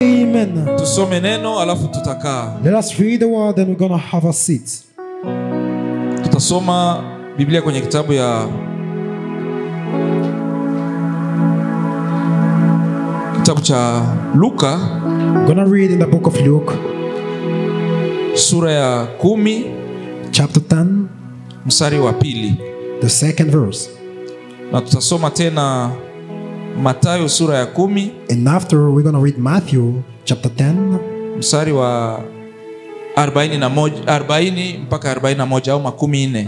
Amen. Tusome neno alafu tutakaa. Let us read the word and we're going to have a seat. Tutasoma Biblia kwenye kitabu ya cha Luka. We're going to read in the book of Luke. Sura ya 10. Chapter 10. Mstari wa 2. The second verse. Na tutasoma tena Mathayo sura ya 10. And after we're going to read Matthew chapter 10. Mstari wa 40 mpaka 41 au 40.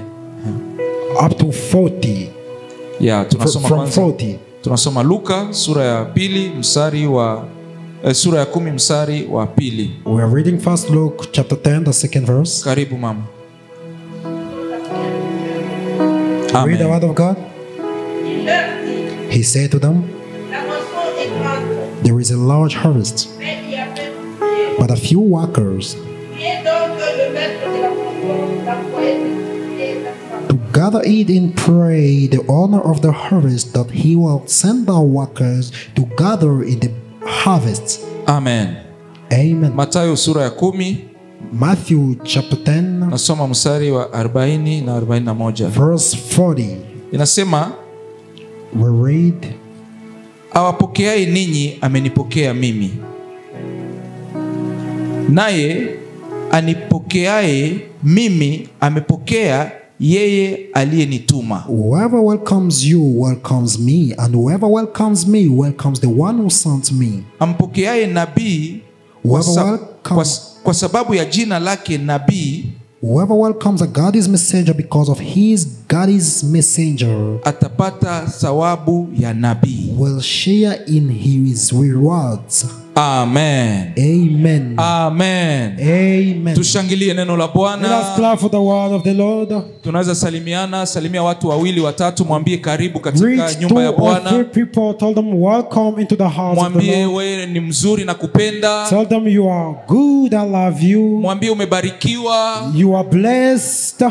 Up to 40. Yeah, tunasoma from 40. Tunasoma Luka sura ya 2 mstari wa sura ya 10 mstari wa 2. We are reading first Luke chapter 10 the second verse. Karibu mama. Amen. Read the word of God. He said to them, there is a large harvest, but a few workers. To gather it and pray the owner of the harvest that he will send out workers to gather in the harvest. Amen. Amen. Mathayo sura ya 10. Matthew chapter 10. Nasoma mstari wa 40 na 41. Verse 40. Inasema, we read, awapokeaye ninyi amenipokea mimi, naye anipokeaye mimi amepokea yeye aliyenituma. Whoever welcomes you welcomes me, and whoever welcomes me welcomes the one who sent me. Ampokeaye nabii kwa sababu ya jina lake nabii, whoever welcomes a God's messenger because of his God's messenger atapata thawabu ya nabii, will share in his rewards. Amen. Amen. Amen. Amen. Tushangilie neno la Bwana. Let us clap for the word of the Lord. Tunaweza salimiana, salimia watu wawili watatu, mwambie karibu katika nyumba ya Bwana. Three people, tell them welcome into the house of the Mwambie Lord. wewe ni mzuri na kupenda. Tell them you are good, I love you. Mwambie umebarikiwa. You are blessed.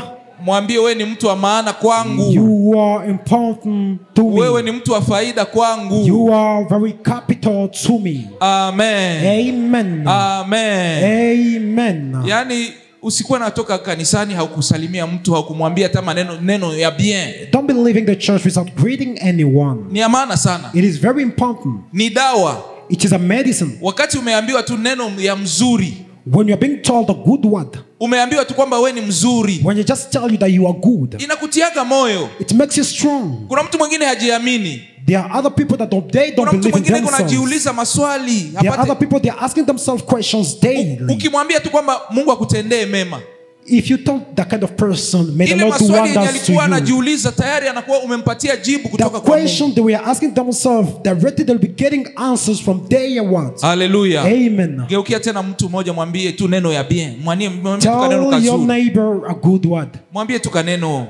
Mwambie wewe ni mtu wa maana kwangu. You are important to me. Wewe ni mtu wa faida kwangu. You are very capital to me. Amen. Amen. Amen. Amen. Yani usikuwa natoka kanisani haukusalimia mtu, haukumwambia hata neno ya bien. Don't be leaving the church without greeting anyone. Ni amana sana. It is very important. Ni dawa. It is a medicine. Wakati umeambiwa tu neno ya mzuri, when you are being told a good word, umeambiwa tu kwamba wewe ni mzuri, when you just tell you that you are good, inakutiaga moyo. It makes you strong. Kuna mtu mwingine hajiamini. There are other people that don't believe in themselves. Kunajiuliza maswali. There are other people, they are asking themselves questions daily. Ukimwambia tu kwamba Mungu akutendee mema, if you tell that kind of person, may the Lord do wonders to you. Anajiuliza tayari anakuwa umempatia jibu kutoka kwa Mungu. The question they were asking themselves, directly they'll be getting answers from day onwards. Hallelujah. Amen. Geukia tena mtu mmoja, mwambie tu neno ya bien. Mwambie tu kaneno kazuri. Tell your neighbor a good word. Mwambie tu kaneno.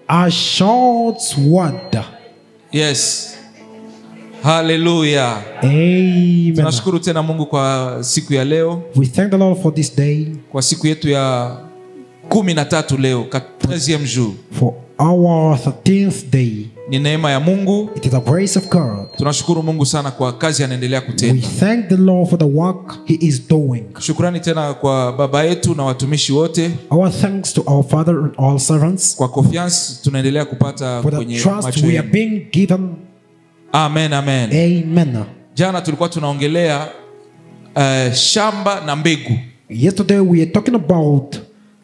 A short word. Yes. Hallelujah. Amen. Tunashukuru tena Mungu kwa siku ya leo. We thank the Lord for this day. Kwa siku yetu ya 13 leo, 13e jour. For our 13th day. Ni neema ya Mungu. It is a grace of God. Tunashukuru Mungu sana kwa kazi anaendelea kutenda. We thank the Lord for the work he is doing. Shukrani tena kwa baba yetu na watumishi wote. Our thanks to our Father and all servants. Kwa confiance tunaendelea kupata kwenye macho yetu. For the trust we are being given. Amen, amen. Amen. Jana tulikuwa tunaongelea shamba na mbegu. Yesterday we are talking about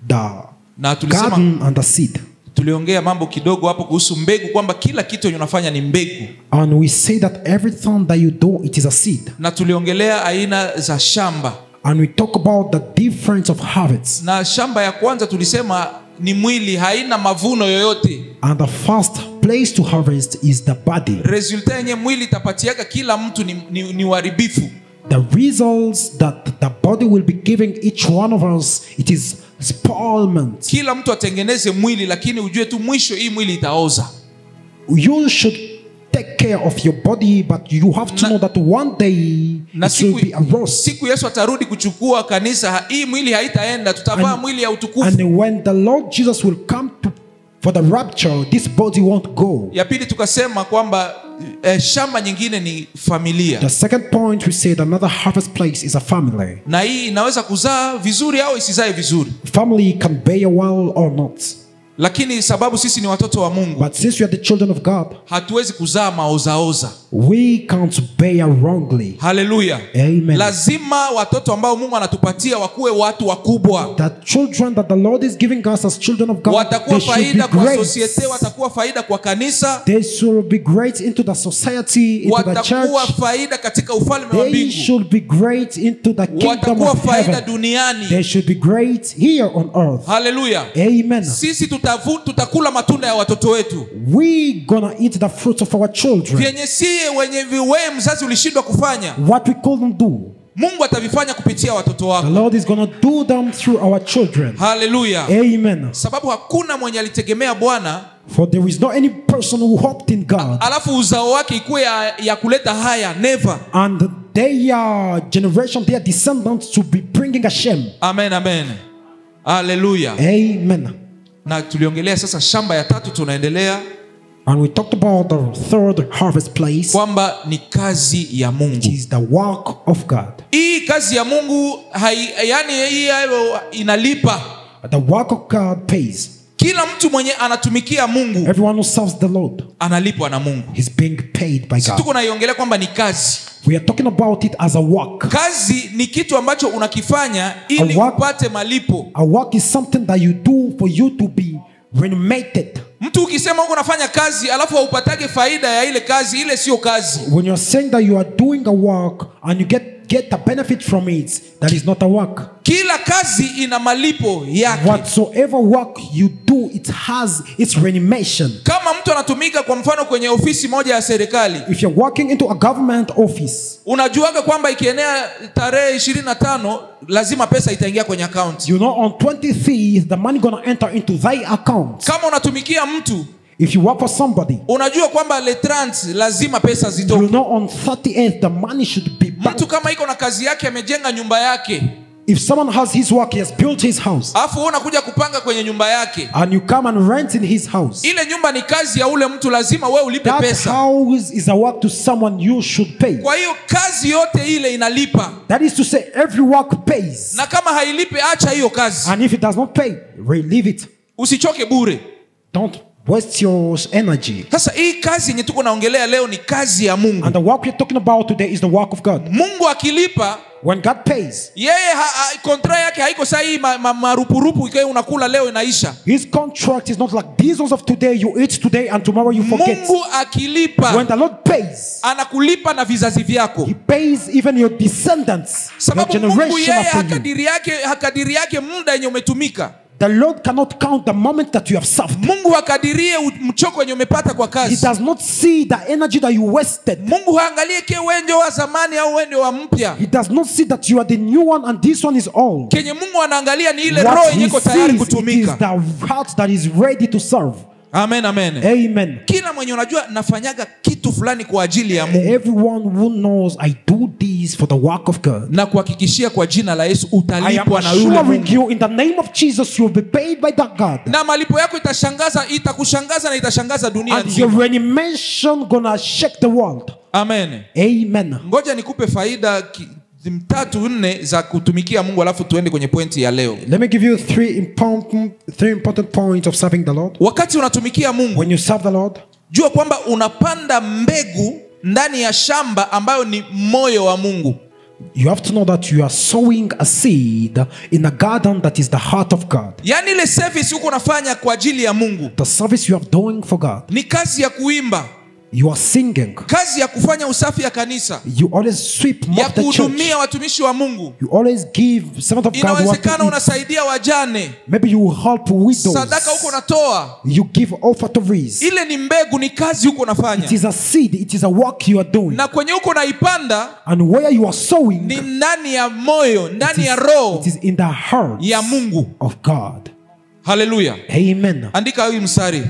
the garden and the seed. Tuliongea mambo kidogo hapo kuhusu mbegu, kwamba kila kitu unafanya ni mbegu. And we say that everything that you do, it is a seed. Na tuliongelea aina za shamba. And we talk about the difference of harvests. Na shamba ya kwanza tulisema ni mwili, haina mavuno yoyote. And the first place to harvest is the body. Resulta yenye mwili tapatiaka kila mtu ni uharibifu. The results that the body will be giving each one of us, it is spoilment. Kila mtu atengeneze mwili, lakini ujue tu mwisho hii mwili itaoza. You should take care of your body, but you have to know that one day it will be a rust. Siku Yesu atarudi kuchukua kanisa, hii mwili haitaenda, tutavaa mwili ya utukufu. And when the Lord Jesus will come for the rapture, this body won't go. Ya pili tukasema kwamba shamba nyingine ni familia. The second point we said another harvest place is a family. Na hii inaweza kuzaa vizuri au isizae vizuri. Family can bear well or not. Lakini sababu sisi ni watoto wa Mungu, but since we are the children of God, hatuwezi kuzaa maozaoza. We can't bear wrongly. Hallelujah. Amen. Lazima watoto ambao Mungu anatupatia wakuwe watu wakubwa. The children that the Lord is giving us as children of God, watakuwa faida kwa society, watakuwa faida kwa kanisa. They should be great into the society, into the church. Watakuwa faida katika ufalme wa mbingu. They should be great into the kingdom watakuwa of faida heaven. Duniani. They should be great here on earth. Hallelujah. Amen. Sisi tutakula matunda ya watoto wetu. We gonna eat the fruits of our children. Vyenye sie wenye wewe mzazi ulishindwa kufanya, what we couldn't do, Mungu atavifanya kupitia watoto wako. The Lord is gonna do them through our children. Hallelujah. Amen. Sababu hakuna mwenye alitegemea Bwana, for there is not any person who hoped in God, alafu uzao wake ikuwe ya kuleta haya. Never. And their generation, their descendants to be bringing a shame. Amen, amen. Hallelujah. Amen. Na tuliongelea sasa shamba ya tatu, tunaendelea. And we talked about the third harvest place. Kwamba ni kazi ya Mungu. It is the work of God. Hii kazi ya Mungu yani hii inalipa. The work of God pays. Kila mtu mwenye anatumikia Mungu, everyone who serves the Lord, analipwa na Mungu. He's being paid by God. Tuko naiongelea kwamba ni kazi. We are talking about it as a work. Kazi ni kitu ambacho unakifanya ili upate malipo. A work is something that you do for you to be remunerated. Mtu ukisema uko unafanya kazi alafu haupatage faida ya ile kazi, ile sio kazi. When you are saying that you are doing a work and you get a benefit from it, that is not a work. Kila kazi ina malipo yake. Whatsoever work you do, it has its remuneration. Kama mtu anatumika kwa mfano kwenye ofisi moja ya serikali, if you're working into a government office, unajuaga kwamba ikienea tarehe 25 lazima pesa itaingia kwenye account. You know on 23th the money gonna enter into thy account. Kama unatumikia mtu, if you work for somebody, unajua kwamba le 30 lazima pesa zitoke. You know on 38th the money should be back. Mtu kama iko na kazi yake, amejenga nyumba yake, if someone has his work, he has built his house, afu unakuja kupanga kwenye nyumba yake, and you come and rent in his house, ile nyumba ni kazi ya ule mtu, lazima wewe ulipe pesa. That house is a work to someone, you should pay. Kwa hiyo kazi yote ile inalipa. That is to say every work pays. Na kama hailipi, acha hiyo kazi. And if it does not pay, leave it. Usichoke bure. Don't waste your energy. Sasa hii kazi yenye tuko naongelea leo ni kazi ya Mungu. And the work we're talking about today is the work of God. Mungu akilipa, when God pays, yeye kontra yake haiko sahi marupurupu ikae unakula leo inaisha. His contract is not like these ones of today, you eat today and tomorrow you forget. Mungu akilipa, when the Lord pays, anakulipa na vizazi vyako. He pays even your descendants, sababu your generation Mungu yeye after hakadiri yake muda yenye umetumika. The Lord cannot count the moment that you have served. Mungu hakadirie mchoko yenye umepata kwa kazi. He does not see the energy that you wasted. Mungu haangalie ke wende wa zamani au wende wa mpya. He does not see that you are the new one and this one is old. Kenye Mungu anaangalia ni ile roho yenye iko tayari kutumika. It is the heart that is ready to serve. Amen, amen. Amen. Kila mwenye unajua nafanyaga kitu fulani kwa ajili ya Mungu. Everyone who knows I do this for the work of God. Na kuhakikishia kwa jina la Yesu utalipwa na yule Mungu. I am assuring you in the name of Jesus you will be paid by that God. Na malipo yako itakushangaza na itashangaza dunia nzima. And your remuneration gonna shake the world. Amen. Amen. Ngoja nikupe faida 3-4 za kutumikia Mungu, alafu tuende kwenye pointi ya leo. Let me give you three important points of serving the Lord. Wakati unatumikia Mungu, when you serve the Lord, jua kwamba unapanda mbegu ndani ya shamba ambayo ni moyo wa Mungu. You have to know that you are sowing a seed in a garden that is the heart of God. Yani ile service uko unafanya kwa ajili ya Mungu, the service you are doing for God, ni kazi ya kuimba, you are singing, kazi ya kufanya usafi ya kanisa, you always sweep mop the church, ya kuhudumia watumishi wa Mungu, you always give servant of God what to eat. Inawezekana unasaidia wajane, maybe you help widows, sadaka uko natoa, you give offertories. Ile ni mbegu, ni kazi uko unafanya. It is a seed, it is a work you are doing. Na kwenye uko naipanda, and where you are sowing, ni ndani ya moyo, ndani ya roho, it is in the heart ya Mungu of God. Hallelujah. Amen. Andika hii mstari.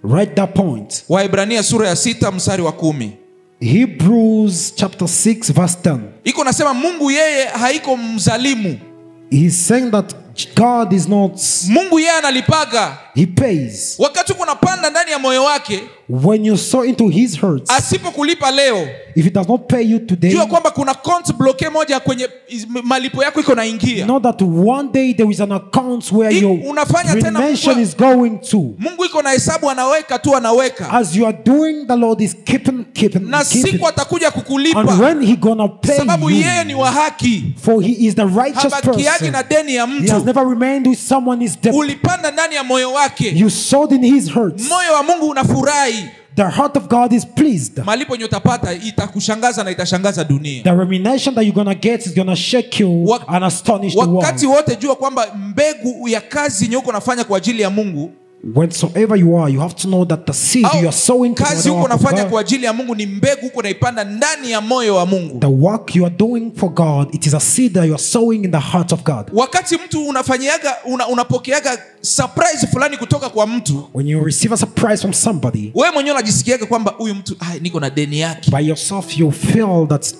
Write that point. Waebrania sura ya 6 mstari wa 10. Hebrews chapter 6 verse 10. Iko nasema Mungu yeye haiko mzalimu. He is saying that God is not. Mungu yeye analipaga. He pays. Wakati uko unapanda ndani ya moyo wake, When you sow into his hurts, asipokulipa leo, if he does not pay you today, jua kwamba kuna account bloke moja kwenye malipo yako iko naingia. know that one day there is an account where your Unafanya tena redemption is going to. Mungu iko na hesabu anaweka tu anaweka. As you are doing, the Lord is keeping. Na siku atakuja kukulipa. And when he gonna pay sababu you, yeye ni wa haki. for he is the righteous Habakiagi person. na deni ya He mtu. has never remained with someone is debt. Ulipanda ndani ya moyo wake. You sowed in his hurts. Moyo wa Mungu unafurahi. The heart of God is pleased. Malipo yenye utapata itakushangaza na itashangaza dunia. The remuneration that you're gonna get is gonna shake you and astonish the world. Wakati wote jua kwamba mbegu ya kazi yenye uko nafanya kwa ajili ya Mungu, whensoever you are, you have to know that the seed you are sowing to kazi uko nafanya kwa ajili ya Mungu ni mbegu uko naipanda ndani ya moyo wa Mungu. The work you are doing for God, it is a seed that you are sowing in the heart of God. Wakati mtu unafanyiaga unapokeaga surprise fulani kutoka kwa mtu, when you receive a surprise from somebody, wewe mwenyewe unajisikiaga kwamba huyu mtu niko na deni yake. By yourself you feel that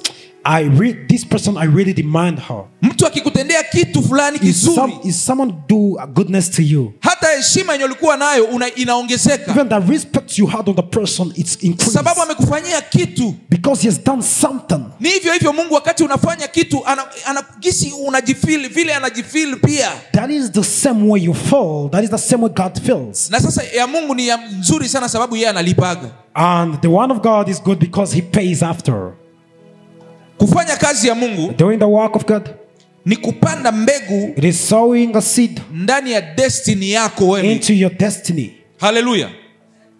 this person, I really demand her. Mtu akikutendea kitu fulani kizuri, is someone do a goodness to you, hata heshima yenye ulikuwa nayo inaongezeka. Even the respect you had on the person, it's increased. Sababu amekufanyia kitu. Because he has done something. Ni hivyo Mungu wakati unafanya kitu anagisi unajifeel vile anajifeel pia. That is the same way you feel. That is the same way God feels. Na sasa ya Mungu ni ya nzuri sana sababu yeye analipaga. And the one of God is good because he pays after. Kufanya kazi ya Mungu, doing the work of God, ni kupanda mbegu, it is sowing a seed ndani ya destiny yako wewe, into your destiny. Hallelujah.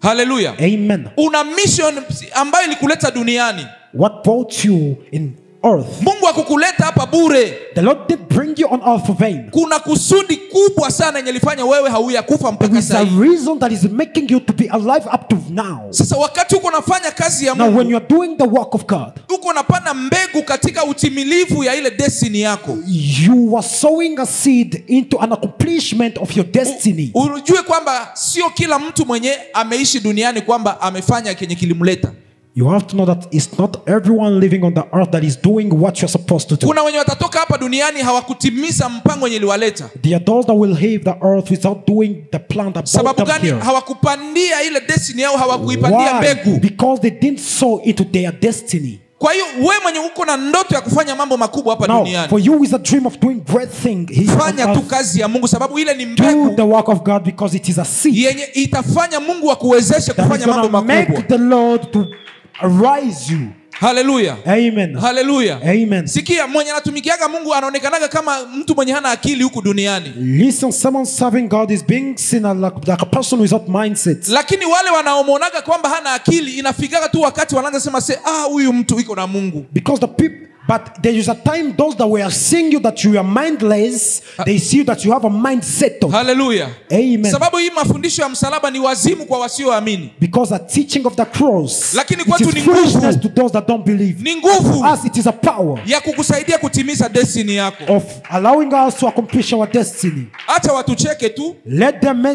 Hallelujah. Amen. Una mission ambayo ilikuleta duniani. What brought you in earth? Mungu hakukuleta hapa bure. The Lord did bring you on earth for vain. Kuna kusudi kubwa sana yenye lifanya wewe hauyakufa mpaka sasa. There is a reason that is making you to be alive up to now. Sasa wakati uko nafanya kazi ya Mungu, now when you are doing the work of God, uko napanda mbegu katika utimilifu ya ile destiny yako. You are sowing a seed into an accomplishment of your destiny. Unajue kwamba sio kila mtu mwenye ameishi duniani kwamba amefanya kenye kilimleta. You have to know that it's not everyone living on the earth that is doing what you're supposed to do. Kuna wenye watatoka hapa duniani hawakutimiza mpango yenye iliwaleta. There are those that will leave the earth without doing the plan that brought them here. Hawakupandia ile destiny yao, hawakuipandia mbegu. Because they didn't sow into their destiny. Kwa hiyo wewe mwenye uko na ndoto ya kufanya mambo makubwa hapa duniani, for you is a dream of doing great thing. Fanya tu kazi ya Mungu sababu ile ni mbegu. Do the work of God because it is a seed. Yenye itafanya Mungu akuwezeshe kufanya mambo makubwa. Make the Lord to arise you. Hallelujah. Amen. Hallelujah. Amen. Sikia, mwenye anatumikiaga Mungu anaonekanaga kama mtu mwenye hana akili huku duniani. Listen, someone serving God is being seen like a person without mindset. Lakini wale wanaomonaga kwamba hana akili inafikaga tu wakati wanaanza sema huyu mtu iko na Mungu. Because the people, but there is a time those that were seeing you that you are mindless, they see that you have a mind settled. Hallelujah. Amen. Sababu hii mafundisho ya msalaba ni wazimu kwa wasioamini. Because the teaching of the cross, lakini it is foolishness to those that don't believe. Ni nguvu. To us it is a power ya kukusaidia kutimiza destiny yako. Of allowing us to accomplish our destiny. Acha watucheke tu. Let them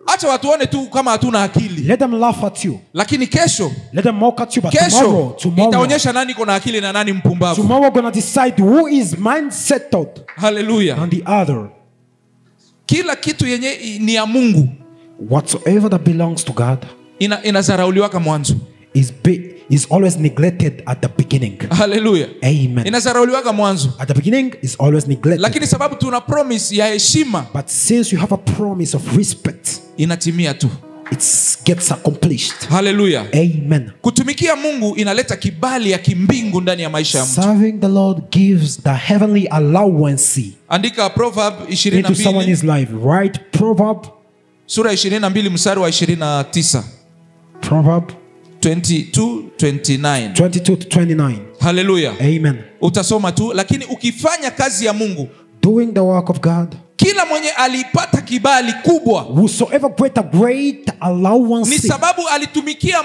acha watuone tu kama hatuna akili. Let them laugh at you. Lakini kesho, let them mock at you, but tomorrow itaonyesha nani iko na akili na nani mpumbavu. Tomorrow gonna decide who is mind settled. Hallelujah. And the other. Kila kitu yenye ni ya Mungu, whatsoever that belongs to God, inazarauliwa kama mwanzo. Is always neglected at the beginning. Hallelujah. Amen. Inazarauliwa kama mwanzo. At the beginning is always neglected. Lakini sababu tuna promise ya heshima, but since you have a promise of respect, inatimia tu. It gets accomplished. Hallelujah. Amen. Kutumikia Mungu inaleta kibali ya kimbingu ndani ya maisha ya mtu. Serving the Lord gives the heavenly allowance. Andika Proverb 22 into someone's life. Right? Proverb sura 22 mstari wa 29. Proverb 22:29. 22 to 29. Hallelujah. Amen. Utasoma tu, lakini ukifanya kazi ya Mungu, doing the work of God, kila mwenye alipata kibali kubwa, whosoever get a great allowance, ni sababu alitumikia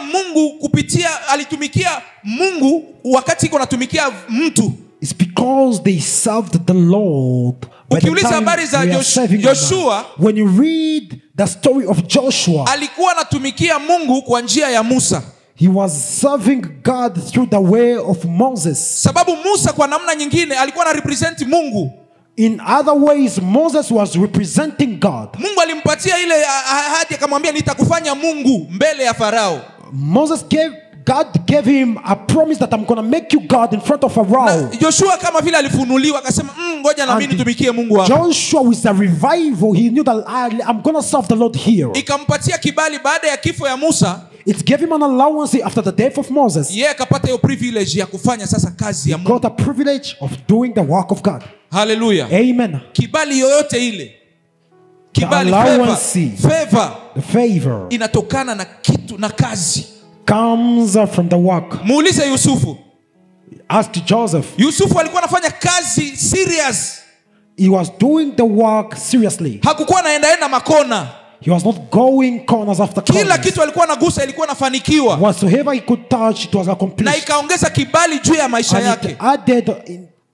Mungu wakati iko natumikia mtu. It's because they served the Lord. Ukiuliza habari za Joshua, when you read the story of Joshua, alikuwa anatumikia Mungu kwa njia ya Musa. He was serving God through the way of Moses. Sababu Musa kwa namna nyingine alikuwa na represent Mungu. In other ways, Moses was representing God. Mungu alimpatia ile ahadi akamwambia nitakufanya Mungu mbele ya Farao. God gave him a promise that I'm going to make you God in front of Pharaoh. Na Joshua kama vile alifunuliwa akasema ngoja na mimi nitumikie Mungu wako. Joshua with a revival, he knew that I'm going to serve the Lord here. Ikampatia kibali baada ya kifo ya Musa. It gave him an allowance after the death of Moses. Yeye akapata hiyo privilege ya kufanya sasa kazi ya Mungu. Got a privilege of doing the work of God. Hallelujah. Amen. Kibali yoyote ile. Kibali, favor inatokana na kitu na kazi. Comes from the work. Muulize Yusufu. Ask Joseph. Yusufu alikuwa anafanya kazi serious. He was doing the work seriously. Hakukuwa anaenda makona. He was not going corners after corners. Kila kitu alikuwa anagusa ilikuwa inafanikiwa. Whatsoever he could touch, it was accomplished. Na ikaongeza kibali juu ya maisha yake.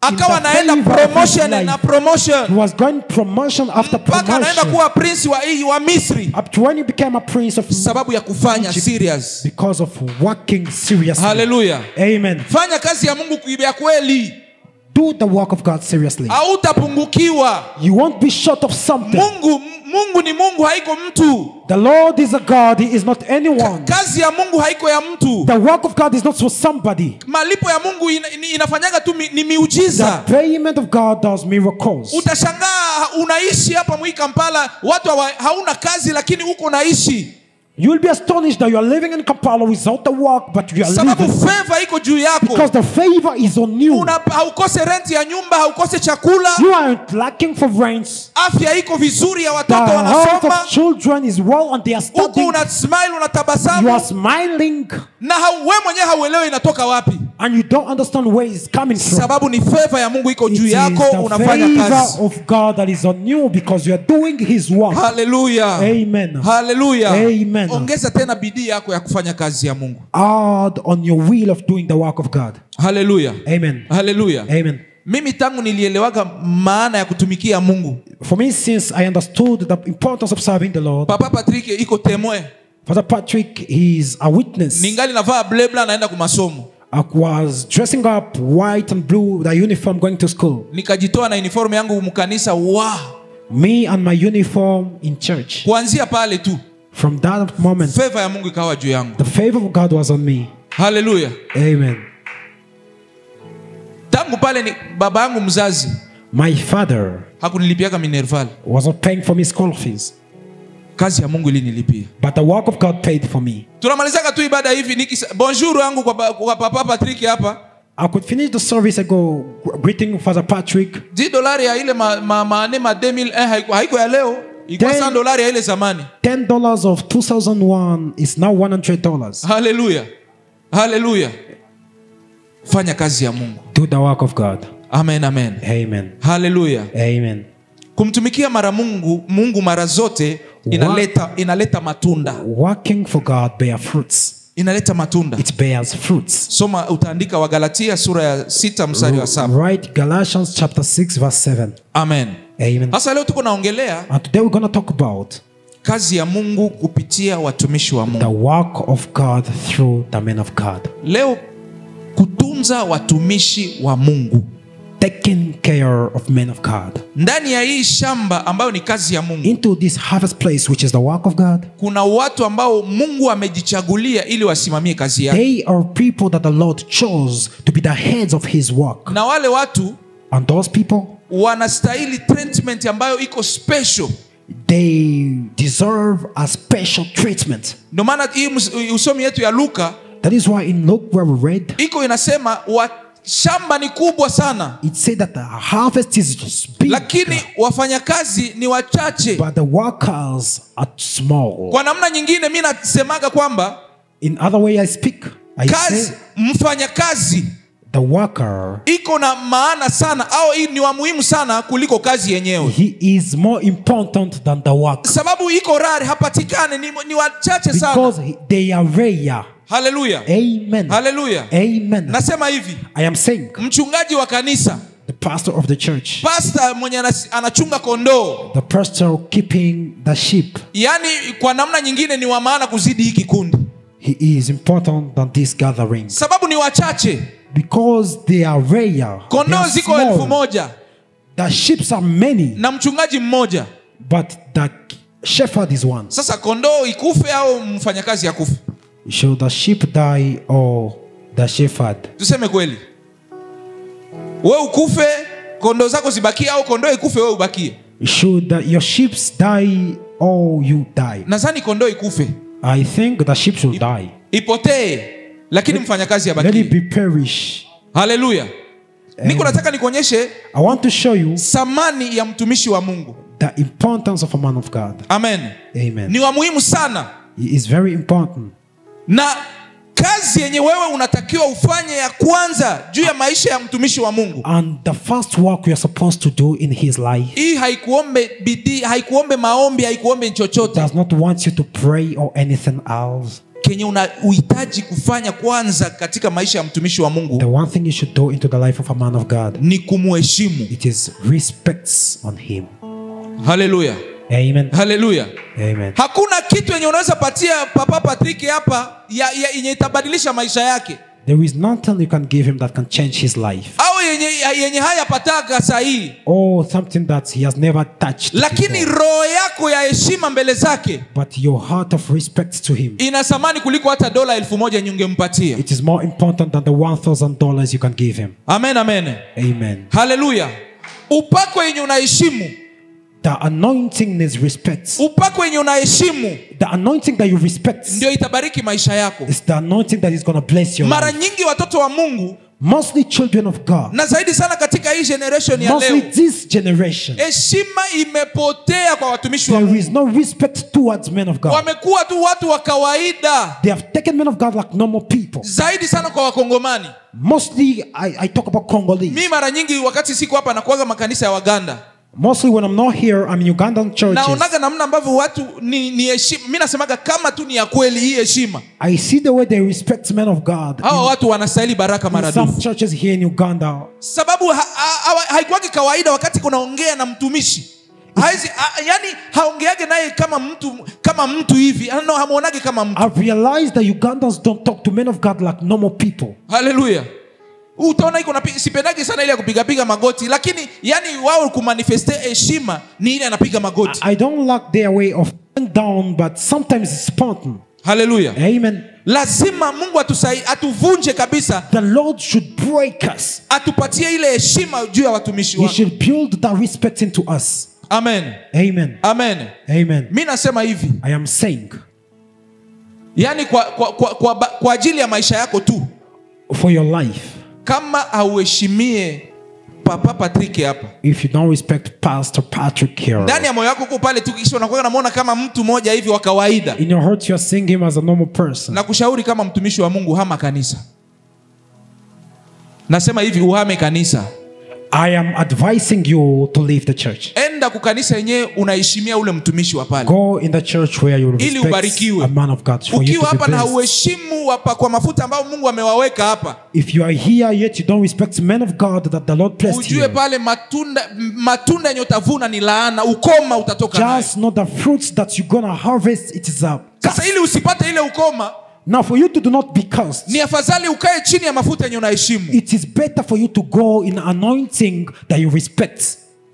Akawa anaenda promotion na promotion. He was going promotion after promotion. Mpaka anaenda kuwa prince wa Misri. Up to when he became a prince of sababu ya kufanya serious. Because of working seriously. Hallelujah. Amen. Fanya kazi ya Mungu kuibia kweli. Do the work of God seriously. Hautapungukiwa. You won't be short of something. Mungu ni Mungu, haiko mtu. The Lord is a God, he is not anyone. Kazi ya Mungu haiko ya mtu. The work of God is not for somebody. Malipo ya Mungu inafanyaga tu ni miujiza. The payment of God does miracles. Utashangaa unaishi hapa mwi Kampala, watu hauna kazi lakini uko naishi. You will be astonished that you are living in Kampala without the work, but you are sababu living. Favor iko juu yako. Because the favor is on you. Haukose rent ya nyumba, haukose chakula. You aren't lacking for rents. Afya iko vizuri ya watoto wanasoma. The health of children is well and they are studying. Uko una smile, unatabasamu. You are smiling. Na wewe mwenyewe hauelewi inatoka wapi. And you don't understand where it's coming from. Sababu ni favor ya Mungu iko juu yako, unafanya kazi. It is the favor of God that is on you because you are doing his work. Hallelujah. Amen. Hallelujah. Amen. Ongeza tena bidii yako ya kufanya kazi ya Mungu. Add on your will of doing the work of God. Hallelujah. Amen. Hallelujah. Amen. Mimi tangu nilielewaga maana ya kutumikia Mungu. For me, since I understood the importance of serving the Lord. Papa Patrick iko témoin. Father Patrick, he is a witness. Ningali navaa bleu blanc naenda kwa masomo. I was dressing up white and blue, the uniform going to school. Nikajitoa na uniform yangu mkanisa. Me and my uniform in church. Kuanzia pale tu. From that moment, favor ya Mungu ikawa juu yangu. The favor of God was on me. Hallelujah. Amen. Tangu pale ni baba yangu mzazi. My father hakunilipiaga Minerval. Was not paying for me school fees. Kazi ya Mungu ilinilipia. But the work of God paid for me. Tunamalizaga tu ibada hivi bonjour yangu kwa Papa Patrick hapa. I could finish the service and go greeting Father Patrick. $10 ya ile maane ma 2001 haiko ya leo. Ilikuwa $100 ya ile zamani. $10 of 2001 is now $100. Hallelujah. Hallelujah. Fanya kazi ya Mungu. Do the work of God. Amen, amen. Amen. Hallelujah. Amen. Kumtumikia mara Mungu mara zote inaleta matunda. Working for God bear fruits. Inaleta matunda. It bears fruits. Soma utaandika wa Galatia sura ya 6 mstari wa 7. Write Galatians chapter 6 verse 7. Amen. Amen. Sasa leo tuko naongelea and today we're going to talk about kazi ya Mungu kupitia watumishi wa Mungu. The work of God through the men of God. Leo kutunza watumishi wa Mungu. Taking care of men of God. Ndani ya hii shamba ambayo ni kazi ya Mungu. Into this harvest place which is the work of God. Kuna watu ambao Mungu amejichagulia ili wasimamie kazi yake. They are people that the Lord chose to be the heads of his work. Na wale watu and those people wanastahili treatment ambayo iko special. They deserve a special treatment. Ndio maana hii usomi yetu ya Luka. That is why in Luke where we read. Iko inasema shamba ni kubwa sana. It said that the harvest is big. Lakini wafanyakazi ni wachache. But the workers are small. Kwa namna nyingine mimi nasemaga kwamba in other way I speak. Mfanyakazi the worker iko na maana sana au ni wa muhimu sana kuliko kazi yenyewe. He is more important than the work. Sababu iko rare hapatikane ni wachache sana. Because they are rare. Hallelujah. Amen. Hallelujah. Amen. Nasema hivi. I am saying. Mchungaji wa kanisa. The pastor of the church. Pastor mwenye anachunga kondoo. The pastor keeping the sheep. Yani kwa namna nyingine ni wa maana kuzidi hiki kundi. He is important than this gathering. Sababu ni wachache. Because they are rare. Kondoo ziko 1000. The sheep are many, na mchungaji mmoja. but the shepherd is one. Sasa kondoo ikufe au mfanyakazi akufe? Should the sheep die or the shepherd? Tuseme kweli. Wewe ukufe, kondoo zako zibakie, au kondoo ikufe wewe ubakie? Should your sheep die or you die? Nadhani kondoo ikufe. I think the sheep should die. Ipotee, lakini mfanyakazi abakie. Let it be perish. Hallelujah. Niko nataka nikuonyeshe I want to show you thamani ya mtumishi wa Mungu. the importance of a man of God. Amen. Amen. Ni wa muhimu sana. He is very important. Na kazi yenye wewe unatakiwa ufanye ya kwanza juu ya maisha ya mtumishi wa Mungu. And the first work we are supposed to do in his life, Hii haikuombe bidii, haikuombe maombi, haikuombe chochote. does not want you to pray or anything else. Kenye unahitaji kufanya kwanza katika maisha ya mtumishi wa Mungu, The one thing you should do into the life of a man of God, ni kumheshimu. it is respects on him. Hallelujah. Amen. Hallelujah. Amen. Hakuna kitu yenye unaweza patia Papa Patrick hapa yenye itabadilisha maisha yake. There is nothing you can give him that can change his life. Au yenye haya pataka sahihi. Or something that he has never touched. Lakini before. roho yako ya heshima mbele zake, But your heart of respect to him, ina thamani kuliko hata dola 1000 nyungempatia. it is more important than the $1,000 you can give him. Amen, amen. Amen. Hallelujah. Upako yenye unaheshimu, The anointing needs respect. upako yenye unaheshimu The anointing that you respect ndio itabariki maisha yako. is the anointing that is going to bless your Mara life. nyingi watoto wa Mungu, Mostly children of God, na zaidi sana katika hii generation ya mostly leo, this generation, heshima imepotea kwa watumishi wa there Mungu. is no respect towards men of God. Wamekuwa tu watu wa kawaida. They have taken men of God like normal people. Zaidi sana kwa Wakongomani. Mostly, I talk about Congolese. Mimi mara nyingi wakati siku hapa nakuaga makanisa ya Waganda, Mostly when I'm not here, I'm in Ugandan churches. naonaga namna ambavyo watu ni heshima. Mimi nasemaga kama tu ni ya kweli hii heshima, I see the way they respect men of God. hawa watu wanastahili baraka In maradufu. some churches here in Uganda, Sababu haikuwagi kawaida wakati kunaongea na mtumishi. Yani haongeage naye kama mtu hivi. No, hamuonage kama mtu. I've realized that Ugandans don't talk to men of God like normal people. Hallelujah. Utaona iko sipendagi sana ile ya kupiga magoti, lakini yani wao kumanifeste heshima ni ile anapiga magoti. I don't like their way of down, but sometimes it's spontaneous. Hallelujah. Amen. Lazima Mungu atuvunje kabisa. The Lord should break us. Atupatie ile heshima juu ya watumishi He wake. should build that respect into us. Amen. Amen. Amen. Amen. Mimi nasema hivi. I am saying, yani kwa ajili ya maisha yako tu, for your life, kama hauheshimie Papa Patrick hapa, if you don't respect Pastor Patrick here, ndani ya moyo wako uko pale tu, kisha unakuwa unamuona kama mtu mmoja hivi wa kawaida, in your heart you are seeing him as a normal person. na kushauri kama mtumishi wa Mungu, hama kanisa. Nasema hivi, uhame kanisa. I am advising you to leave the church. Enda kukanisa yenyewe unaheshimia ule mtumishi wa pale. Go in the church where you Ili respect ubarikiwe. a man of God. For you Ukiwa to be hapa na blessed. uheshimu kwa mafuta ambayo Mungu amewaweka hapa, If you are here yet you don't respect men of God that the Lord blessed ujue you, pale matunda yenye utavuna ni laana, ukoma utatoka nayo. just know the fruits that you're gonna harvest, it is a Sasa ili usipate ile ukoma, now for you to do not be cursed, ni afadhali ukae chini ya mafuta yenye unaheshimu. it is better for you to go in anointing that you respect.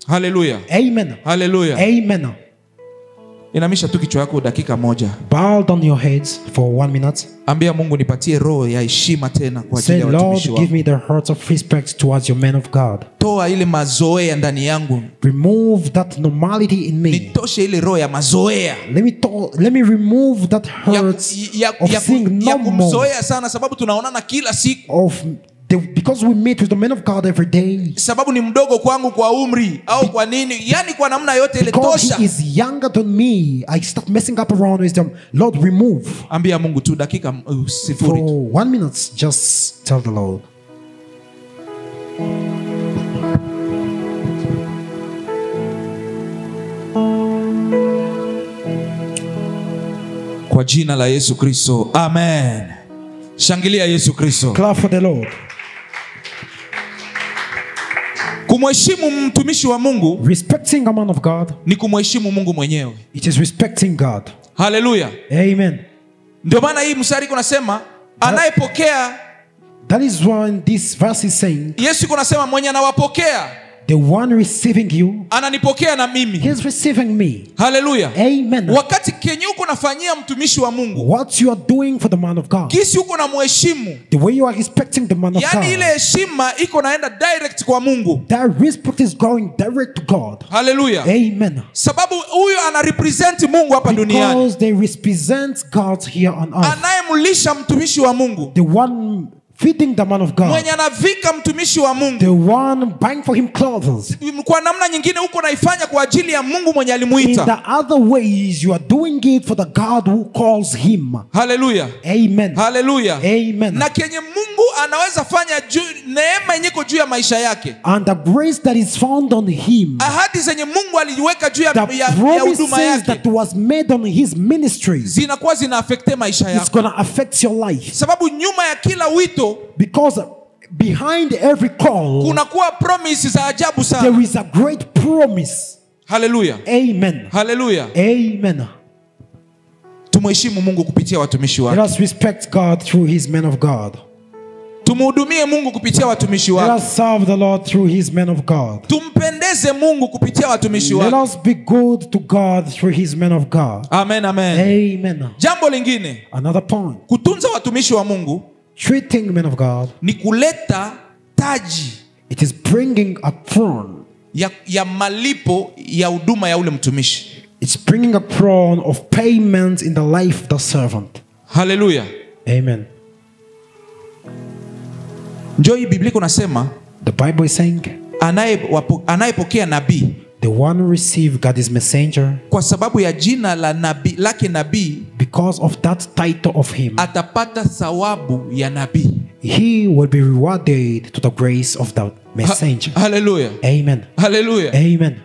Hallelujah. Amen. Hallelujah. Amen. Inamisha tu kichwa yako dakika moja. Bow down your heads for 1 minute. Ambia Mungu, nipatie roho ya heshima tena kwa ajili Say, ya Lord, watumishi give wako. me the heart of respect towards your men of God. Toa ile mazoea ndani yangu. Remove that normality in me. Nitoshe ile roho ya mazoea. Let me remove that hurt of seeing Ya normal, kumzoea sana, sababu tunaonana kila siku. because we meet with the men of God every day. Sababu ni mdogo kwangu kwa umri au kwa nini, yani kwa namna yote ile Because tosha. he is younger than me, I start messing up around with them. Lord, remove. Ambia Mungu tu dakika For sifuri. 1 minute, just tell the Lord. Kwa jina la Yesu Kristo. Amen. Shangilia Yesu Kristo. Clap for the Lord. Kumheshimu mtumishi wa Mungu, Respecting a man of God, ni kumheshimu Mungu mwenyewe. it is respecting God. Hallelujah. Amen. Ndio maana hii mstari kunasema anayepokea, That is when this verse is saying, Yesu kunasema mwenye anawapokea The one receiving you, ananipokea na mimi. he's receiving me. Hallelujah. Amen. Wakati kenye uko nafanyia mtumishi wa Mungu, What you are doing for the man of God, kisi uko na mheshimu, the way you are respecting the man of yani ile God, heshima iko naenda direct kwa Mungu. that respect is going direct to God. Hallelujah. Amen. Sababu huyo ana represent Mungu hapa duniani. Because they represent God here on earth. Anayemlisha mtumishi wa Mungu, The one feeding the man of God, mwenye anavika mtumishi wa Mungu, the one buying for him clothes. kwa namna nyingine huko naifanya kwa ajili ya Mungu mwenye In alimuita. the other ways, you are doing it for the God who calls him. Hallelujah. Amen. Hallelujah. Amen. Na kenye Mungu anaweza fanya neema yenye iko juu ya maisha yake, And the grace that is found on him, ahadi zenye Mungu aliweka juu ya the huduma promises yake, that was made on his ministry, zinakuwa zinaafekte maisha it's yako. going to affect your life. Sababu nyuma ya kila wito Because behind every call, kunakuwa promise za ajabu sana. there is a great promise. Hallelujah. Amen. Hallelujah. Amen. Tumheshimu Mungu kupitia watumishi Let wake. us respect God through his men of God. Tumhudumie Mungu kupitia watumishi Let wake. us serve the Lord through his men of God. Tumpendeze Mungu kupitia watumishi Let wake. us be good to God through his men of God. Amen, amen. Amen. Jambo lingine, Another point. kutunza watumishi wa Mungu Treating men of God, ni kuleta taji it is bringing a throne. ya malipo ya huduma ya ule mtumishi. It's bringing a throne of payment in the life of the servant. Hallelujah. Amen. Njoo hii Biblia kunasema The Bible is saying, anayepokea nabii the one who receive God's messenger, kwa sababu ya jina la nabii lake nabii, because of that title of him, atapata thawabu ya nabii. he will be rewarded to the grace of the messenger. Hallelujah. Amen. Hallelujah. Amen.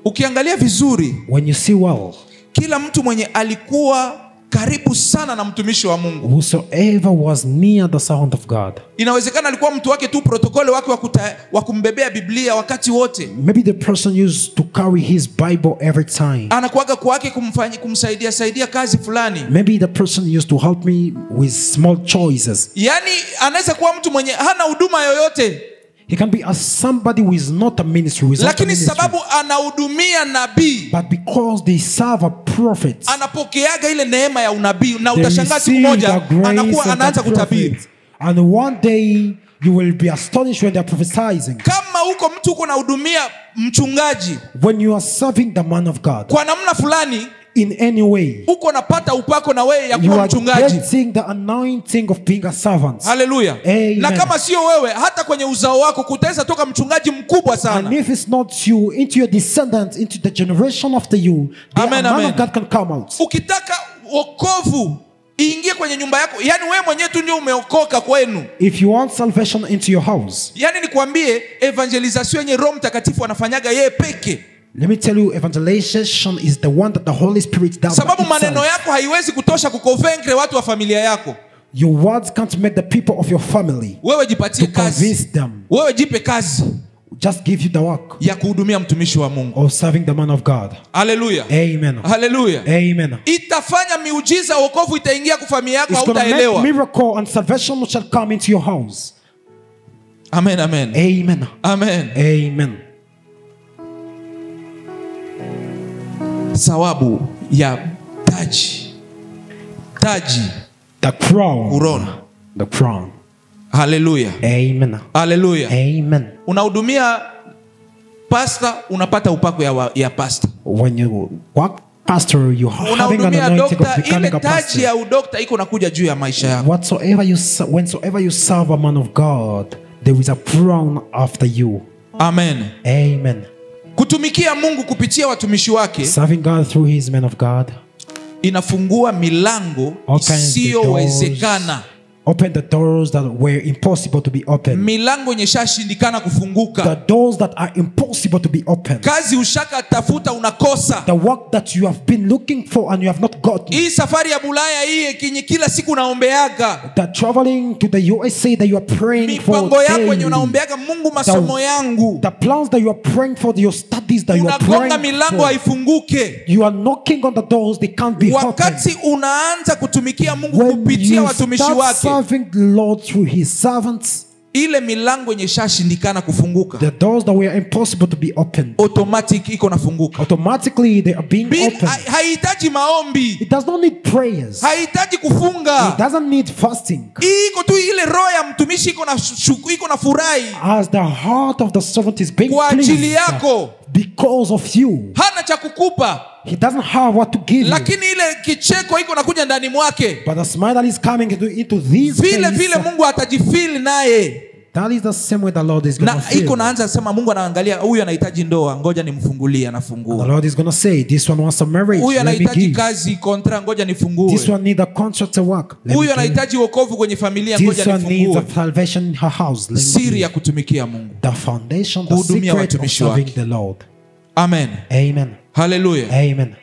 Ukiangalia vizuri, When you see well, kila mtu mwenye alikuwa karibu sana na mtumishi wa Mungu, whosoever was near the servant of God, inawezekana alikuwa mtu wake tu, protokole wake wa kumbebea Biblia wakati wote, maybe the person used to carry his Bible every time. anakuaga kwake kumsaidia kazi fulani. Maybe the person used to help me with small choices. Yani anaweza kuwa mtu mwenye hana huduma yoyote, He can be as somebody who is not a ministry, lakini sababu anahudumia nabii, but because they serve a prophet, anapokeaga ile neema ya unabii, na they utashangaa siku receive moja the grace anakuwa of anaanza the kutabiri. prophet. And one day you will be astonished when they are prophesying. Kama huko mtu uko nahudumia mchungaji When you are serving the man of God kwa namna fulani, in any way, uko napata upako na wewe ya you kuwa are mchungaji. getting the anointing of being a servant. Hallelujah. Amen. Na kama sio wewe, hata kwenye uzao wako kutaweza toka mchungaji mkubwa And sana. if it's not you, into your descendants, into the generation after you, the Amen, man amen. of God can come out. Ukitaka wokovu iingie kwenye nyumba yako, yani wewe mwenyewe tu ndio umeokoka kwenu, If you want salvation into your house, yani nikwambie, evangelization yenye Roho Mtakatifu anafanyaga yeye peke, let me tell you, evangelization is the one that the Holy Spirit does. sababu by itself. maneno yako haiwezi kutosha kukonvaincre watu wa familia yako. Your words can't make the people of your family Wewe jipatie to kazi, convince them. wewe jipe kazi Just give you the work ya kuhudumia mtumishi wa Mungu. of serving the man of God. Hallelujah. Amen. Hallelujah. Amen. Itafanya miujiza, wokovu itaingia kwa familia yako, It's going to make hautaelewa. miracle and salvation shall come into your house. Amen, amen. Amen. Amen. Amen. Sawabu ya taji. The crown. Urona. The crown. Hallelujah. Amen. Hallelujah. Amen. Unahudumia pastor, unapata upako ya pastor. When you work pastor, you having an Unahudumia anointing of doctor, becoming ile a taji pastor. ya udokta iko nakuja juu ya maisha yako. Whensoever you serve a man of God, there is a crown after you. Amen. Amen. Kutumikia Mungu kupitia watumishi wake Serving God through his men of God inafungua milango isiyowezekana. Open the doors that were impossible to be opened. Milango yenye shashindikana kufunguka. The doors that are impossible to be opened. Kazi ushaka tafuta unakosa. The work that you have been looking for and you have not gotten. Hii safari ya Bulaya hii kinyi kila siku naombeaga. The traveling to the USA that you are praying for. Mipango yako yenye unaombeaga Mungu, masomo yangu. The plans that you are praying for, your studies that you are praying Unagonga milango for. haifunguke. You are knocking on the doors, they can't be opened. Wakati unaanza kutumikia Mungu When kupitia you watumishi start wake, serving the Lord through his servants, ile milango yenye shashindikana kufunguka, the doors that were impossible to be opened, automatic iko nafunguka. automatically they are being opened. Haihitaji maombi, It does not need prayers. haihitaji kufunga. It doesn't need fasting. Iko tu ile roho ya mtumishi iko na furahi As the heart of the servant is being kwa ajili pleased yako. because of you. Hana cha kukupa, He doesn't have what to give you. lakini ile kicheko iko nakuja ndani mwake. But the smile that is coming into this Vile face, vile Mungu atajifeel naye. that is the same way the Lord is going to Na feel. iko naanza sema Mungu anaangalia huyu anahitaji ndoa, ngoja nimfungulie, The anafungua. Lord is going to say, this one wants a marriage, Huyu let me anahitaji give. kazi, kontra, ngoja This nifungue. one needs a contract to work. Let me Huyu give. anahitaji wokovu kwenye familia, ngoja This one needs nifungue. a salvation in her house. Let me Siri give. ya kutumikia Mungu. The foundation, the Kuhudumia secret of watumishi serving wake. the Lord. Amen. Amen. Hallelujah. Amen.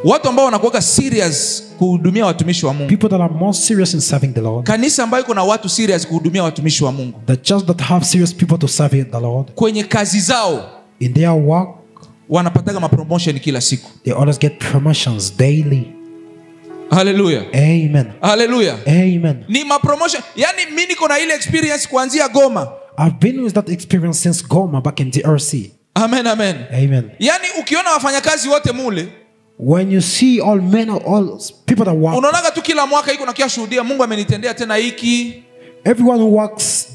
Watu ambao wanakuwa serious kuhudumia watumishi wa Mungu. People that are more serious in serving the Lord. Kanisa ambayo iko na watu serious kuhudumia watumishi wa Mungu. The church that have serious people to serve the Lord. Kwenye kazi zao In their work, wanapataga mapromotion kila siku. they always get promotions daily. Hallelujah. Amen. Hallelujah. Amen. Ni mapromotion. Yani mimi niko na ile experience kuanzia Goma. I've been with that experience since Goma back in DRC. Amen, amen. Amen. Yani ukiona wafanyakazi wote mule, When you see all men, all people that work, unaonaga tu kila mwaka iko nakia shuhudia Mungu amenitendea tena hiki. everyone who works,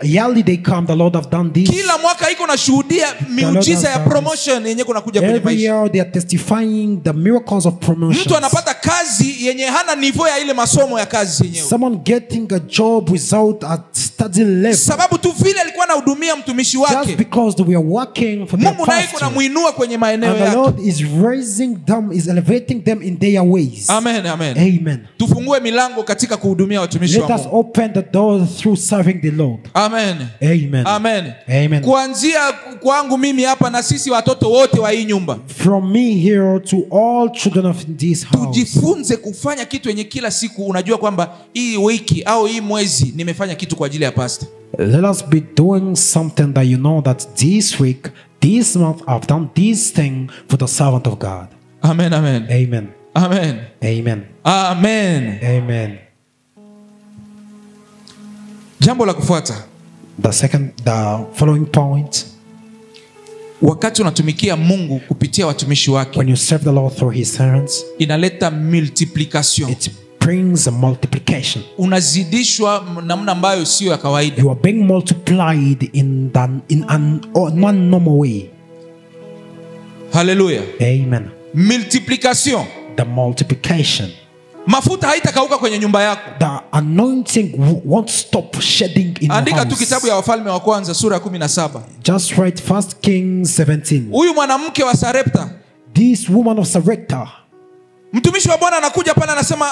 yearly they come, the Lord have done this. Kila mwaka iko na shuhudia miujiza ya promotion yenye kuna kuja kwenye Every maisha. year they are testifying the miracles of promotion. Mtu anapata kazi yenye hana niveau ya ile masomo ya kazi yenyewe. Someone getting a job without a study level. Sababu tu vile alikuwa anahudumia mtumishi Just wake. because they were working for their Mungu naye pastor. kuna muinua kwenye maeneo And the yake. Lord is raising them, is elevating them in their ways. Amen, amen. Amen. Tufungue milango katika kuhudumia watumishi Let wa us Mungu. open the door through serving the Lord. Amen. Amen. Amen. Amen. Kuanzia kwangu mimi hapa na sisi watoto wote wa hii nyumba. From me here to all children of this house. Tujifunze kufanya kitu yenye kila siku unajua kwamba hii wiki au hii mwezi nimefanya kitu kwa ajili ya pastor. Let us be doing something that you know that this week, this month, I've done this thing for the servant of God. Amen, amen. Amen. Amen. Amen. Amen. Amen. Jambo la kufuata. The following point. Wakati unatumikia Mungu kupitia watumishi wake, When you serve the Lord through his servants, inaleta multiplication. it brings a multiplication. Unazidishwa namna ambayo sio ya kawaida. You are being multiplied in an non-normal way. Hallelujah. Amen. Multiplication. The multiplication. Mafuta haitakauka kwenye nyumba yako. The anointing won't stop shedding in your Andika tu house. kitabu ya Wafalme wa Kwanza sura ya 17. Just write 1 Kings 17. Huyu mwanamke wa Sarepta, This woman of Sarepta, mtumishi wa Bwana anakuja pale anasema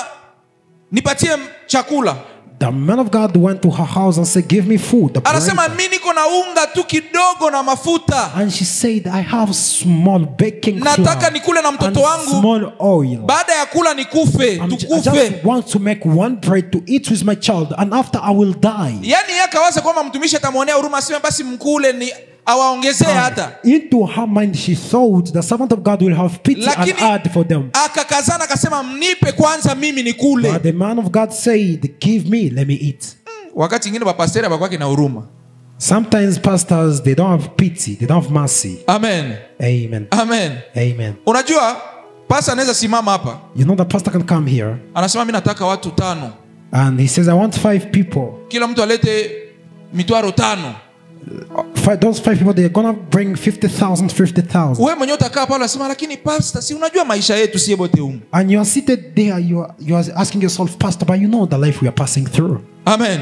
nipatie chakula. the man of God went to her house and said, give me food. The Anasema bread. mimi niko na unga tu kidogo na mafuta. And she said, I have small baking Nataka flour nikule na and mtoto wangu. small oil. Baada ya kula nikufe, I tukufe. just want to make one bread to eat with my child, and after I will die. Yaani yeye akawaza kwamba mtumishi atamwonea huruma, aseme basi mkule ni awaongezee hata. Into her mind, she thought the servant of God will have pity and Lakini add for them. akakazana akasema mnipe kwanza mimi nikule. But the man of God said, give me, let me eat. Wakati mwingine mapasteri hawakuwa na huruma. Sometimes pastors, they don't have pity, they don't have mercy. Amen. Amen. Amen. Amen. Unajua pastor anaweza simama hapa, You know the pastor can come here anasema mimi nataka watu 5. and he says, I want 5 people. Kila mtu alete mitwaro 5. Those 5 people, they're gonna bring 50,000, 50,000. Wewe mwenyewe utakaa pale unasema lakini pastor, si unajua maisha yetu si bote humu. And you are seated there, you are asking yourself, Pastor, but you know the life we are passing through. Amen.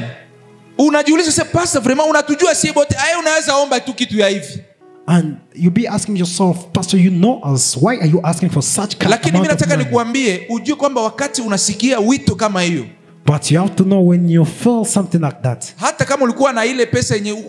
Unajiuliza sasa pastor, vraiment unatujua si bote, aye unaweza omba tu kitu ya hivi. And you be asking yourself, Pastor, you know us, why are you asking for such kind Lakini mimi amount of nataka money? nikuambie ujue kwamba wakati unasikia wito kama hiyo, But you have to know when you feel something like that, hata kama ulikuwa na ile pesa yenye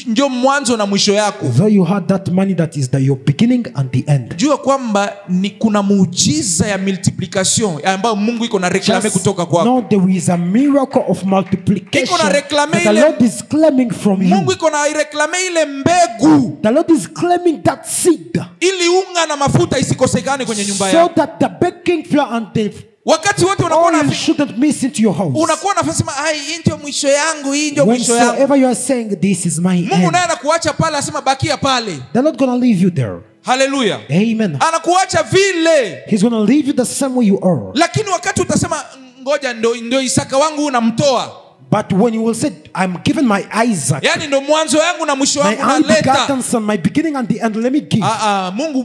ndio mwanzo na mwisho yako, though you had that money that is your beginning and the end, jua kwamba ni kuna muujiza ya multiplication ambayo Mungu iko na reklame kutoka kwako. know there is a miracle of multiplication Iko na reklame that the ile- Lord is claiming from you. Mungu iko na reklame ile mbegu The Lord is claiming that seed ili unga na mafuta isikosekane kwenye nyumba so yako. that the baking flour and the wakati wote unakuwa Oil shouldn't miss into your house. unakuwa unasema hii ndio mwisho yangu, hii ndio mwisho yangu. Whensoever you are saying this is my Mungu end, naye anakuacha pale, asema bakia pale. they're not going to leave you there. Hallelujah. Amen. Anakuacha vile. He's going to leave you the same way you are. Lakini wakati utasema ngoja ndio Isaka wangu unamtoa. But when you will say, I'm giving my Isaac, yani ndio mwanzo yangu na mwisho my wangu naleta. unbegotten son, my beginning and the end, let me give.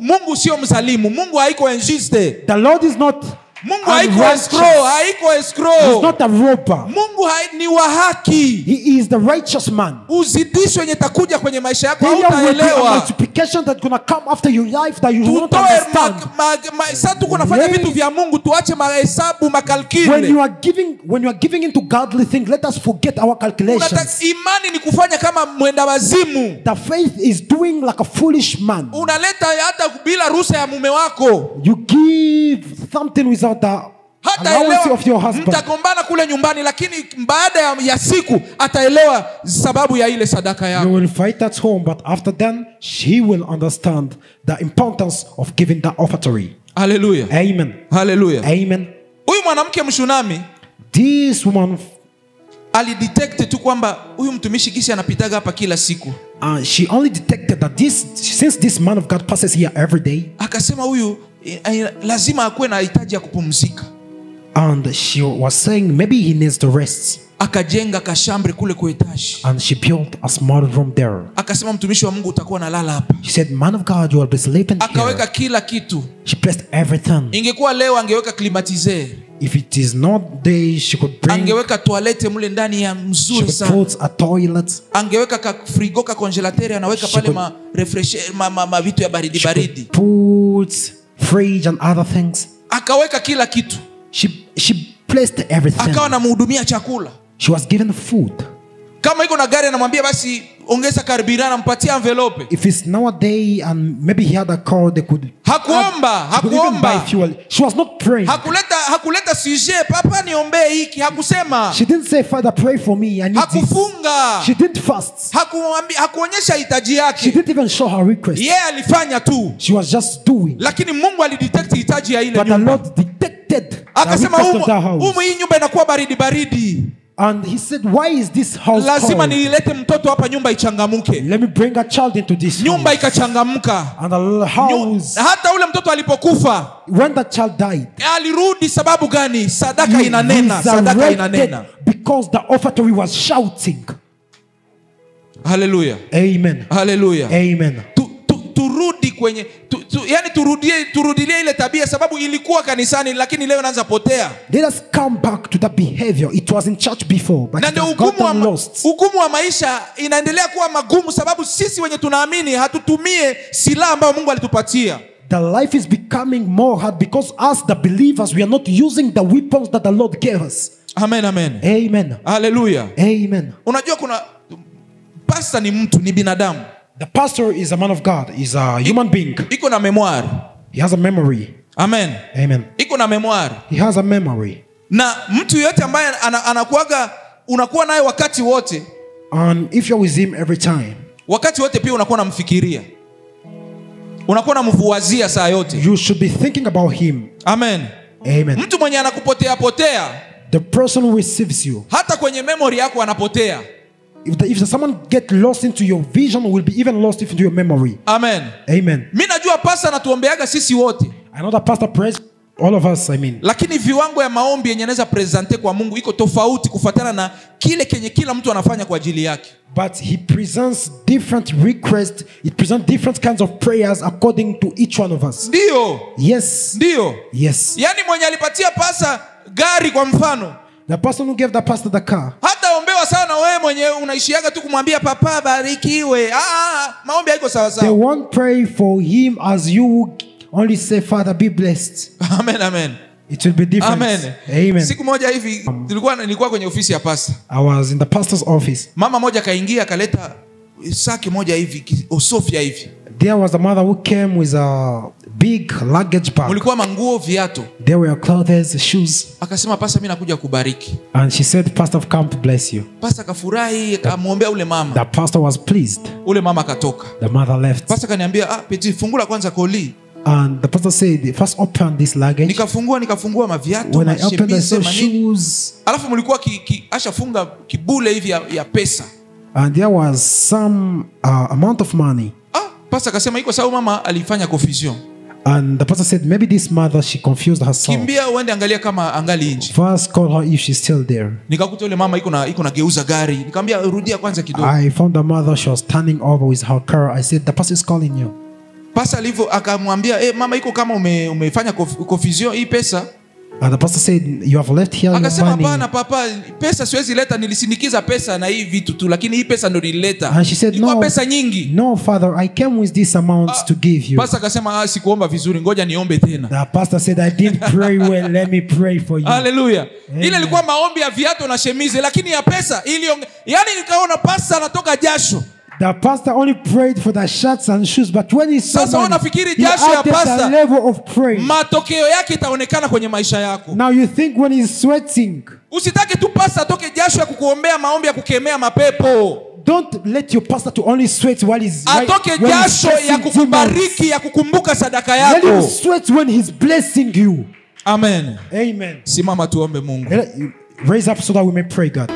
Mungu sio mzalimu. Mungu haiko enjiste. The Lord is not Mungu haiko escrow. He's not a robber. Mungu ni wa haki. He is the righteous man. Uzidisho yenye takuja kwenye maisha yako There will be a hautaelewa. multiplication that's going to come after your life that you will not understand. Sasa tuko nafanya vitu vya Mungu, tuache mahesabu, makalkile. When you are giving into godly things, let us forget our calculations. Imani ni kufanya kama mwenda wazimu. The faith is doing like a foolish man. Unaleta hata bila ruhusa ya mume wako. You give something without the allowance of your husband. Mtagombana kule nyumbani, lakini baada ya siku ataelewa sababu ya ile sadaka yako. You will fight at home, but after then she will understand the importance of giving the offering. Hallelujah. Amen. Hallelujah. Amen. Huyu mwanamke Mshunami, this woman alidetect tu kwamba huyu mtumishi kisi anapitaga hapa kila siku. She only detected that since this man of God passes here every day, akasema huyu lazima akuwe na hitaji ya kupumzika. And she was saying maybe he needs to rest. Akajenga kashambre kule kwa etage. And she built a small room there. Akasema mtumishi wa Mungu utakuwa nalala hapa. She said, man of God, you will be sleeping here. Akaweka kila kitu. She placed everything. Ingekuwa leo angeweka climatizer. If it is not day, she could bring. Angeweka toilette mule ndani ya mzuri sana. She could put a toilet. Angeweka ka frigo ka congelateur, anaweka pale ma refresher ma vitu ya baridi baridi. Put fridge and other things. Akaweka kila kitu. She placed everything. Akawa anamhudumia chakula. She was given food. Kama iko na gari anamwambia basi ongeza karibira, anampatia envelope. If it's nowadays and maybe he had a car, they could. Hakuomba. She was not praying. Hakuleta sujet, papa niombe hiki, hakusema. She didn't say, Father, pray for me. I need hakufunga. This. She didn't fast. Hakuonyesha hitaji yake. She didn't even show her request. Alifanya tu. She was just doing. Lakini Mungu alidetect hitaji ya ile nyumba. But the Lord detected. Akasema hii nyumba inakuwa baridi. And he said, why is this house lazima nilete mtoto hapa nyumba ichangamuke. Let me bring a child into this nyumba ikachangamka. And the house. Hata ule mtoto alipokufa, when the child died, alirudi sababu gani? Sadaka inanena. Because the offertory was shouting. Hallelujah. Amen. Hallelujah. Amen. Turudi kwenye yani turudilie ile tabia, sababu ilikuwa kanisani lakini leo inaanza potea. Let us come back to the behavior. It was in church before, but it has gotten lost. Hukumu wa maisha inaendelea kuwa magumu sababu sisi wenye tunaamini hatutumie silaha ambayo Mungu alitupatia. The life is becoming more hard because us the believers, we are not using the weapons that the Lord gave us. Amen, amen. Amen. Hallelujah. Amen. Unajua kuna pastor ni mtu, ni binadamu. The pastor is a man of God. He's a human being. Iko na memory. He has a memory. Amen. Amen. Iko na memory. He has a memory. Na mtu yote ambaye anakuaga unakuwa naye wakati wote. And if you're with him every time. Wakati wote pia unakuwa unamfikiria. Unakuwa unamvuazia saa yote. You should be thinking about him. Amen. Amen. Mtu mwenye anakupotea. The person who receives you. Hata kwenye memory yako anapotea. If someone get lost into your vision, will be even lost into your memory. Amen. Amen. Mimi najua pastor anatuombeaga sisi wote. I know that pastor prays all of us, I mean. Lakini viwango ya maombi yenye anaweza presente kwa Mungu iko tofauti kufuatana na kile kenye kila mtu anafanya kwa ajili yake. But he presents different requests. It presents different kinds of prayers according to each one of us. Ndio. Yes. Ndio. Yes. Yani mwenye alipatia pastor gari kwa mfano. The person who gave the pastor the car. Hata ombewa sana wewe mwenye unaishiaga tu kumwambia papa barikiwe. Maombi haiko sawa sawa. They won't pray for him as you only say, Father, be blessed. Amen, amen. It will be different. Amen. Amen. Siku moja hivi nilikuwa kwenye ofisi ya pastor. I was in the pastor's office. Mama moja kaingia akaleta saki moja hivi, Sofia hivi. There was a mother who came with a big luggage bag. Mulikuwa manguo, viatu. There were clothes, shoes. Akasema pastor, mimi nakuja kubariki. And she said, Pastor, I've come to bless you. Pastor kafurahi, akamwombea ule mama. The pastor was pleased. Ule mama akatoka. The mother left. Pastor kaniambia, Peti, fungula kwanza koli. And the pastor said, first open this luggage. Nikafungua maviatu, When I opened, I saw mashemize, manini. shoes. Alafu mlikuwa ashafunga kibule hivi ya pesa. And there was some amount of money. Pastor akasema iko sababu mama alifanya confusion. And the pastor said, maybe this mother, she confused herself. Kimbia uende angalia kama angali nje. First call her if she's still there. Nikakuta yule mama iko na geuza gari. Nikamwambia rudia kwanza kidogo. I found the mother, she was standing over with her car. I said, the pastor is calling you. Pastor alivyo akamwambia, mama iko kama umefanya confusion hii pesa. And the pastor said, you have left here your Akasema money. hapana papa, pesa siwezi leta, nilisindikiza pesa na hii vitu tu, lakini hii pesa ndo nilileta. And she said, ilikuwa pesa nyingi. No father, I came with this amount to give you. Pastor akasema sikuomba vizuri, ngoja niombe tena. The pastor said, I didn't pray well, let me pray for you. Hallelujah. Ile ilikuwa maombi ya viatu na shemize, lakini ya pesa yani nikaona pastor anatoka jasho. The pastor only prayed for the shirts and shoes, but when he saw money, he added the level of praise. Matokeo yake itaonekana kwenye maisha yako. Now you think when he's sweating, usitake tu pastor atoke jasho ya kukuombea maombi ya kukemea mapepo. Don't let your pastor to only sweat while he's atoke jasho ya kukubariki, ya kukumbuka sadaka yako. Let him sweat when he's blessing you. Amen. Amen. Simama tuombe Mungu. Raise up so that we may pray, God.